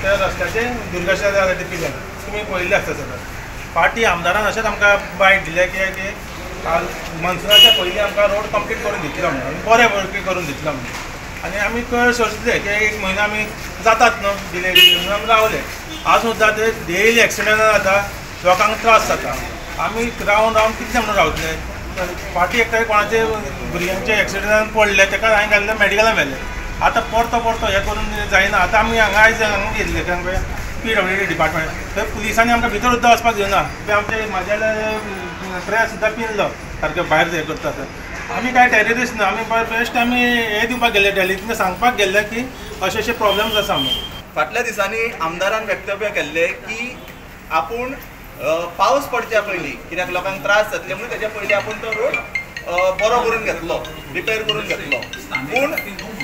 त्या रस्त्याचें दुर्घटना जाल्या ते पिल्यान तुमी पळयल्लें आसता सगळें. पार्टी आमदारान अशेंच आमकां बायट दिलें कित्याक की मनसुराच्या पयलीं आमकां रोड कंप्लीट करून दितलो म्हणून आनी बरें वर्क करून दितलो म्हणून. आनी आमी सोंसले की एक म्हयनो आमी जातात न्हू डिले म्हणून आमी रावले. आज सुद्दां ते डेली एक्सिडंट जाता, लोकांक त्रास जाता. आमी रावन रावन कितले म्हणून रावतले. फाटीं एकट्या कोणाचे भुरग्यांचे एक्सिडंटान पडले तेका हांवें घाल्ले मेडिकलान व्हेले. आतां परतो हें करून जायना. आतां आमी आयज हांगा गेल्ले पळय PWD डिपार्टमेंट, थंय पुलिसांनी आमकां भितर सुद्दां वचपाक दिवना. ते आमचे म्हाज्या ट्रेस सुद्दां पिनलो सारकें भायर हें करता. आमी कांय टेररिस्ट न्हू, आमी बेस्ट आमी हे दिवपाक गेल्ले दिल्लींतल्यान सांगपाक गेल्ले की अशे प्रॉब्लेम्स आसा म्हणून. फाटल्या दिसांनी आमदारान वक्तव्य केल्ले की आपूण पावस पडच्या पयलीं कित्याक लोकांक त्रास जातले म्हणून तेच्या पयलीं आपूण तो रोड बरो करून घेतलो, रिपेर करून घेतलो. पूण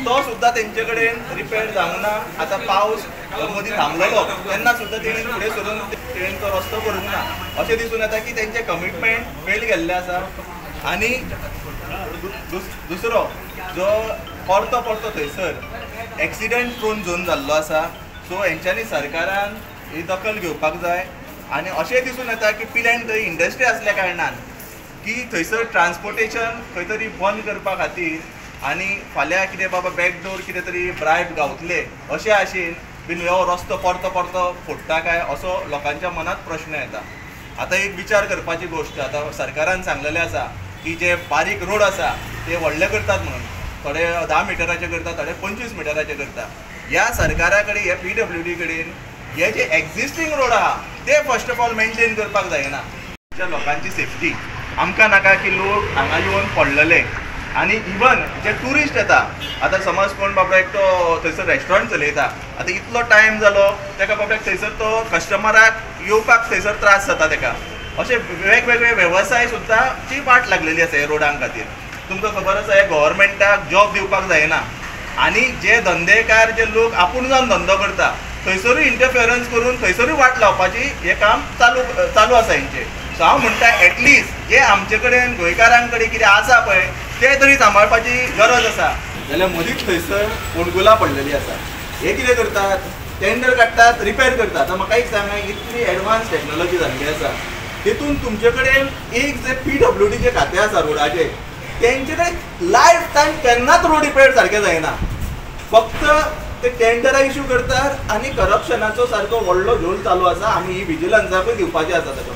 तो सुद्दां तेंचे कडेन रिपेर जावना. आतां पावस मदीं थांबलेलो तेन्ना सुद्दां तेणी फुडें सरून तेणेन तो रस्तो करूंक ना. अशें दिसून येता की तेंचे कमिटमेंट फेल गेल्ले आसा. आनी दुसरो जो परतो थंयसर एक्सिडंट प्रोन झोन जाल्लो आसा, सो हेंच्यांनी सरकारान ही दखल घेवपाक जाय. आनी अशें दिसून येता की पिल्यान थंय इंडस्ट्री आसल्या कारणान की थंयसर ट्रान्सपोर्टेशन खंय तरी बंद करपा खातीर आनी फाल्यां कितें बाबा बॅकडोर कितें तरी ब्रायब गावतले अशे आशेन बीन हो रस्तो परतो फोडटा काय असो लोकांच्या मनात प्रश्न येता. आतां एक विचार करपाची गोश्ट, आतां सरकारान सांगलेलें आसा की जे बारीक रोड आसा ते व्हडले करतात म्हणून. थोडे 10 मिटराचे करतात, थोडे 25 मिटराचे करतात. ह्या सरकारा कडेन हे PWD कडेन हे जे एक्झिस्टींग रोड आहा ते फर्स्ट ऑफ ऑल मेंटेन करपाक जायना. लोकांची सेफ्टी आमकां नाका की लोक हांगा येवन पडलेले. आनी इवन जे ट्युरिस्ट येता, आतां समज कोण बाबा एक तो थंयसर रेस्टॉरंट चलयता, आतां इतलो टायम जालो तेका बाबा थंयसर तो कस्टमराक येवपाक थंयसर त्रास जाता तेका. अशे वेगवेगळे वेवसाय सुद्दां ची वाट लागलेली आसा हे रोडां खातीर. तुमकां खबर आसा हे गव्हर्मेंटाक जॉब दिवपाक जायना. आनी जे धंदेकार जे लोक आपूण जावन धंदो करता थंयसरूय इंटरफियरन्स करून थंयसरूय वाट लावपाची हे काम चालू आसा हेंचें. सो हांव म्हणटा एटलिस्ट जे आमचे कडेन गोंयकारां कडेन कितें आसा पळय ते तरी सांबाळपाची गरज आसा. जाल्यार मदींच थंयसर फोंडकुलां पडलेली आसा. हे कितें करतात, टेंडर काडटात, रिपेर करतात. आतां म्हाका एक सांगा, इतली एडवान्स टॅक्नॉलॉजी जाल्ली आसा, तितून तुमचे कडेन एक जे PWDचे खातें आसा रोडाचे, तेंचे कडेन लायफ टायम केन्नाच रोड रिपेर सारकें जायना. फक्त ते टेंडरां इश्यू करतात आनी करप्शनाचो सारको व्हडलो झोल चालू आसा. आमी ही विजिलन्साकूय दिवपाचें आसा ताका.